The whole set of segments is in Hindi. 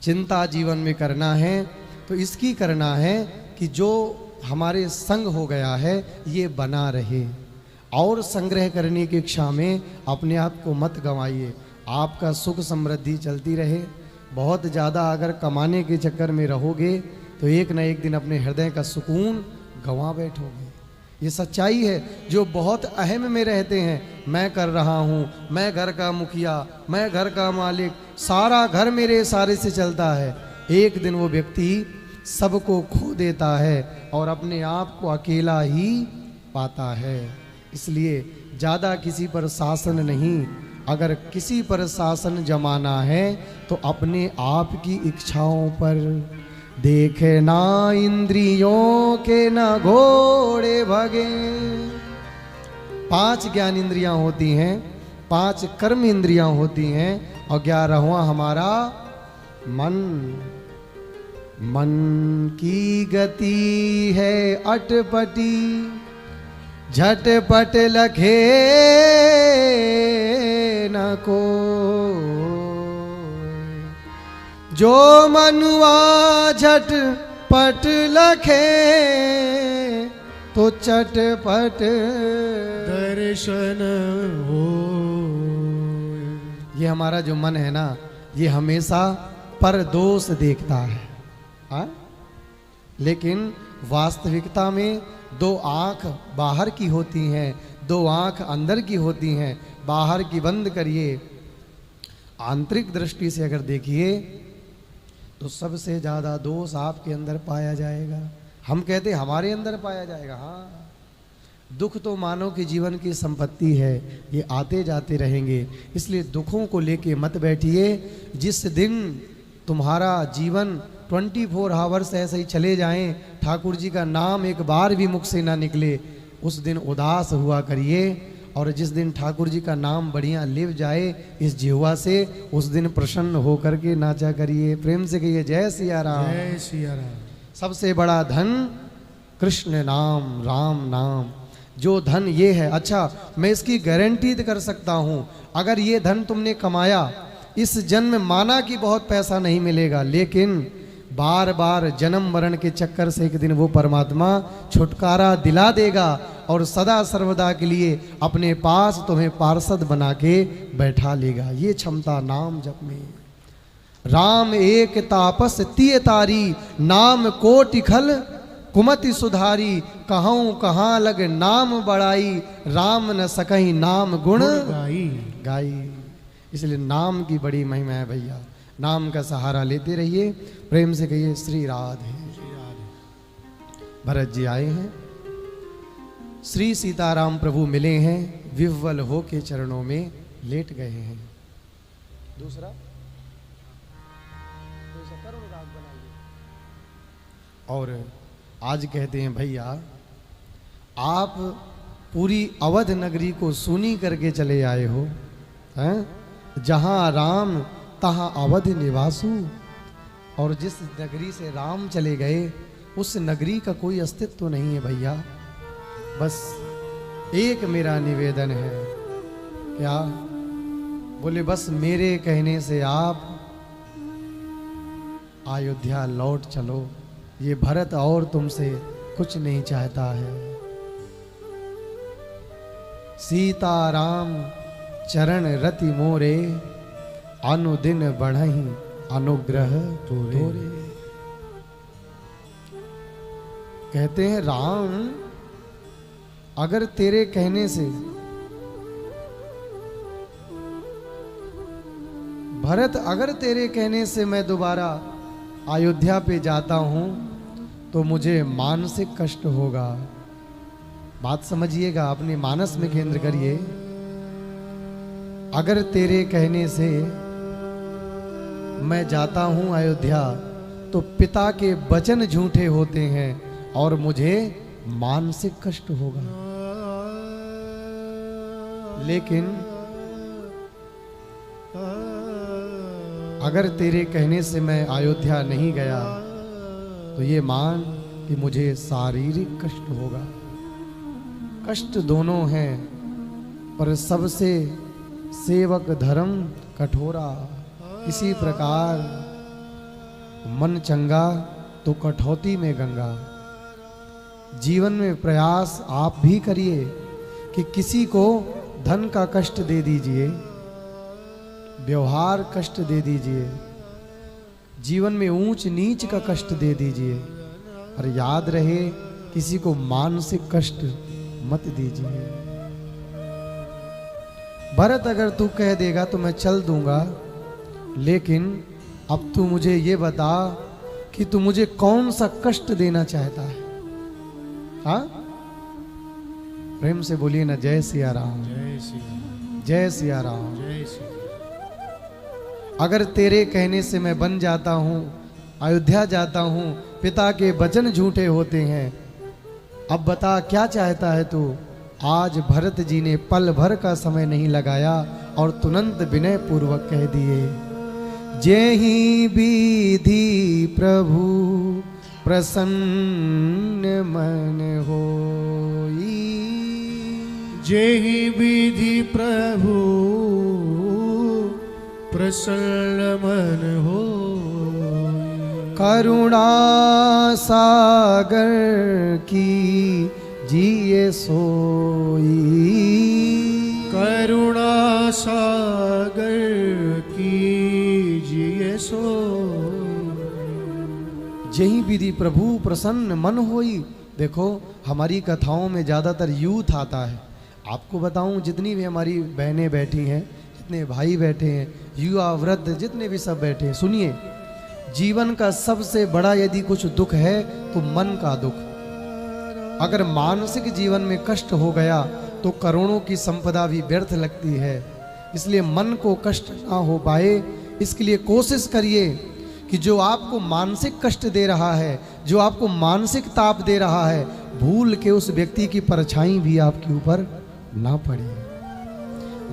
चिंता जीवन में करना है तो इसकी करना है कि जो हमारे संग हो गया है ये बना रहे, और संग्रह करने की इच्छा में अपने आप को मत गंवाइए। आपका सुख समृद्धि चलती रहे। बहुत ज़्यादा अगर कमाने के चक्कर में रहोगे तो एक न एक दिन अपने हृदय का सुकून गंवा बैठोगे। ये सच्चाई है। जो बहुत अहम में रहते हैं, मैं कर रहा हूँ, मैं घर का मुखिया, मैं घर का मालिक, सारा घर मेरे इशारे से चलता है, एक दिन वो व्यक्ति सबको खो देता है और अपने आप को अकेला ही पाता है। इसलिए ज़्यादा किसी पर शासन नहीं। अगर किसी पर शासन जमाना है तो अपने आप की इच्छाओं पर। देखे ना इंद्रियों के ना घोड़े भगे। 5 ज्ञान इंद्रियां होती हैं, 5 कर्म इंद्रियां होती हैं और 11वां हमारा मन। मन की गति है अटपटी, झटपट लखे न को। जो मनुआ झटपट लखे तो चटपट दर्शन हो। ये हमारा जो मन है ना, ये हमेशा पर दोष देखता है, हाँ? लेकिन वास्तविकता में 2 आँख बाहर की होती हैं, 2 आँख अंदर की होती हैं। बाहर की बंद करिए, आंतरिक दृष्टि से अगर देखिए तो सबसे ज़्यादा दोष आपके अंदर पाया जाएगा। हम कहते हैं हमारे अंदर पाया जाएगा, हाँ। दुख तो मानव के जीवन की संपत्ति है, ये आते जाते रहेंगे। इसलिए दुखों को लेके मत बैठिए। जिस दिन तुम्हारा जीवन 24 आवर्स ऐसे ही चले जाएं, ठाकुर जी का नाम एक बार भी मुख से ना निकले, उस दिन उदास हुआ करिए। और जिस दिन ठाकुर जी का नाम बढ़िया लिव जाए इस जिह्वा से, उस दिन प्रसन्न होकर के नाचा करिए। प्रेम से कहिए जय सिया राम। जय सिया राम। सबसे बड़ा धन कृष्ण नाम, राम नाम। जो धन ये है, अच्छा मैं इसकी गारंटी कर सकता हूँ, अगर ये धन तुमने कमाया, इस जन्म माना कि बहुत पैसा नहीं मिलेगा, लेकिन बार बार जन्म मरण के चक्कर से एक दिन वो परमात्मा छुटकारा दिला देगा और सदा सर्वदा के लिए अपने पास तुम्हें पार्षद बना के बैठा लेगा। ये क्षमता नाम जप में। राम एक तापस तिय तारी, नाम कोटि खल कुमति सुधारी। कहूँ कहाँ लग नाम बढ़ाई, राम न सकहीं नाम गुण गाई। इसलिए नाम की बड़ी महिमा है भैया। नाम का सहारा लेते रहिए। प्रेम से कहिए श्री राधे। भरत जी आए हैं, श्री सीताराम प्रभु मिले हैं, विह्वल हो के चरणों में लेट गए हैं। दूसरा करुण राग बनाइए। और आज कहते हैं भैया, आप पूरी अवध नगरी को सूनी करके चले आए हो, हैं? जहां राम तहां अवध निवासु। और जिस नगरी से राम चले गए उस नगरी का कोई अस्तित्व नहीं है भैया। बस एक मेरा निवेदन है, क्या बोले, बस मेरे कहने से आप अयोध्या लौट चलो। ये भरत और तुमसे कुछ नहीं चाहता है। सीताराम चरण रति मोरे, अनुदिन बढ़हि अनुग्रह तोरे। कहते हैं राम, अगर तेरे कहने से, भरत अगर तेरे कहने से मैं दोबारा अयोध्या पे जाता हूं तो मुझे मानसिक कष्ट होगा। बात समझिएगा, अपने मानस में केंद्र करिए। अगर तेरे कहने से मैं जाता हूं अयोध्या तो पिता के वचन झूठे होते हैं और मुझे मानसिक कष्ट होगा। लेकिन अगर तेरे कहने से मैं अयोध्या नहीं गया तो ये मान कि मुझे शारीरिक कष्ट होगा। कष्ट दोनों हैं, पर सबसे सेवक धर्म कठोरा। इसी प्रकार मन चंगा तो कठौती में गंगा। जीवन में प्रयास आप भी करिए कि किसी को धन का कष्ट दे दीजिए, व्यवहार कष्ट दे दीजिए, जीवन में ऊंच नीच का कष्ट दे दीजिए, और याद रहे किसी को मानसिक कष्ट मत दीजिए। भरत अगर तू कह देगा तो मैं चल दूंगा, लेकिन अब तू मुझे ये बता कि तू मुझे कौन सा कष्ट देना चाहता है। हाँ, प्रेम से बोलिए ना, जय सिया राम, जय श्री राम, जय सिया राम। जय श्री राम। अगर तेरे कहने से मैं बन जाता हूँ, अयोध्या जाता हूँ, पिता के वचन झूठे होते हैं, अब बता क्या चाहता है तू। आज भरत जी ने पल भर का समय नहीं लगाया और तुरंत विनय पूर्वक कह दिए, जेहि विधि प्रभु प्रसन्न मन होई। जेहि विधि प्रभु प्रसन्न मन हो। करुणा सागर की जिए सोई। करुणा सागर की जिए सो। जही विधि प्रभु प्रसन्न मन होई। देखो हमारी कथाओं में ज़्यादातर यूथ आता है। आपको बताऊं, जितनी भी हमारी बहनें बैठी हैं, जितने भाई बैठे हैं, युवा वृद्ध जितने भी सब बैठे हैं, सुनिए, जीवन का सबसे बड़ा यदि कुछ दुख है तो मन का दुख। अगर मानसिक जीवन में कष्ट हो गया तो करोड़ों की संपदा भी व्यर्थ लगती है। इसलिए मन को कष्ट ना हो पाए, इसके लिए कोशिश करिए कि जो आपको मानसिक कष्ट दे रहा है, जो आपको मानसिक ताप दे रहा है, भूल के उस व्यक्ति की परछाई भी आपके ऊपर ना पड़े।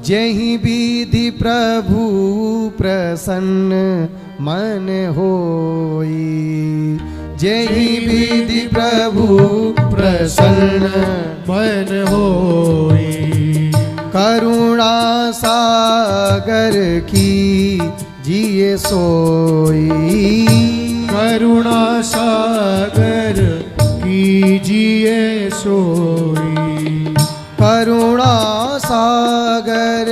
जेहि विधि प्रभु प्रसन्न मन होई। जेहि विधि प्रभु प्रसन्न मन होई। करुणा सागर की जिए सोई। करुणा सागर की जिए सोई। करुणा सागर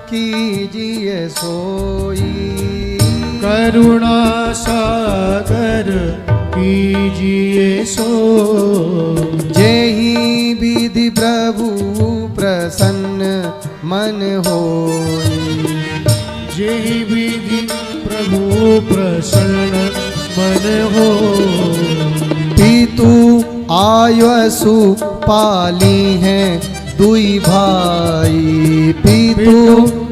कीजिए सोई। करुणा सागर कीजिए सो। जेहि विधि प्रभु प्रसन्न मन होई। जेहि विधि प्रभु प्रसन्न मन हो। पितु आयसु पाली हैं दुई भाई। पितु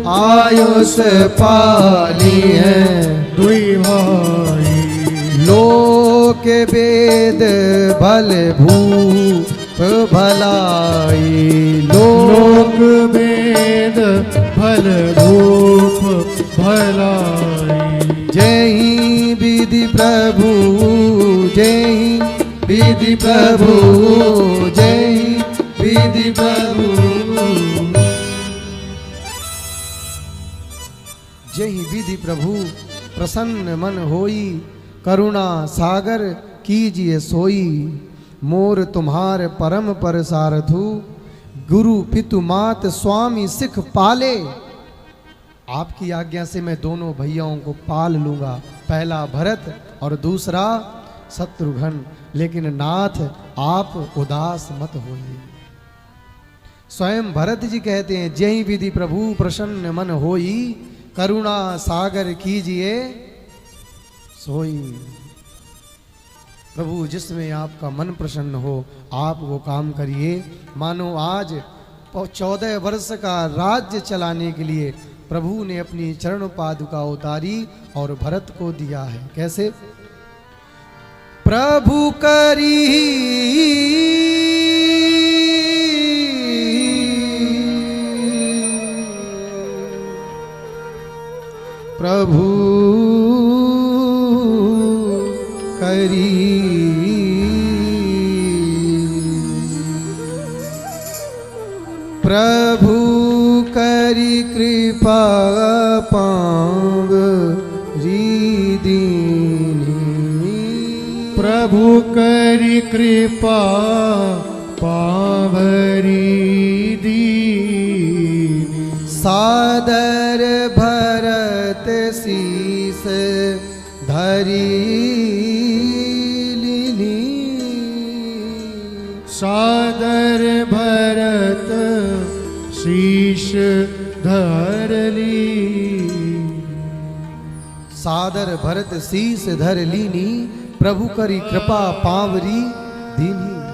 आयुष पाली हैं दुई भाई। लोक वेद भल भूप भलाई। लोक वेद भल भूप भलाई। जेहि विधि प्रभु, जेहि विधि प्रभु, जेहि विधि प्रभु। जेहि विधि प्रभु प्रसन्न मन होई। करुणा सागर कीजिए सोई। मोर तुम्हार परम पर सारथु। गुरु पितु मात स्वामी सिख पाले। आपकी आज्ञा से मैं दोनों भैयाओं को पाल लूंगा, पहला भरत और दूसरा शत्रुघ्न। लेकिन नाथ आप उदास मत होइए। स्वयं भरत जी कहते हैं, जेहि विधि प्रभु प्रसन्न मन होई। करुणा सागर कीजिए सोई। प्रभु जिसमें आपका मन प्रसन्न हो आप वो काम करिए। मानो आज 14 वर्ष का राज्य चलाने के लिए प्रभु ने अपनी चरण पादुका उतारी और भरत को दिया है। कैसे? प्रभु करी प्रभु करी प्रभु करी कृपा पाव री दीनी। प्रभु करी कृपा पावरी दीनी। सादर भरत शीस धरी लीनी। सादर भरत शीश धरली। सादर भरत शीस धर लीनी, प्रभु करी कृपा पावरी दीनी।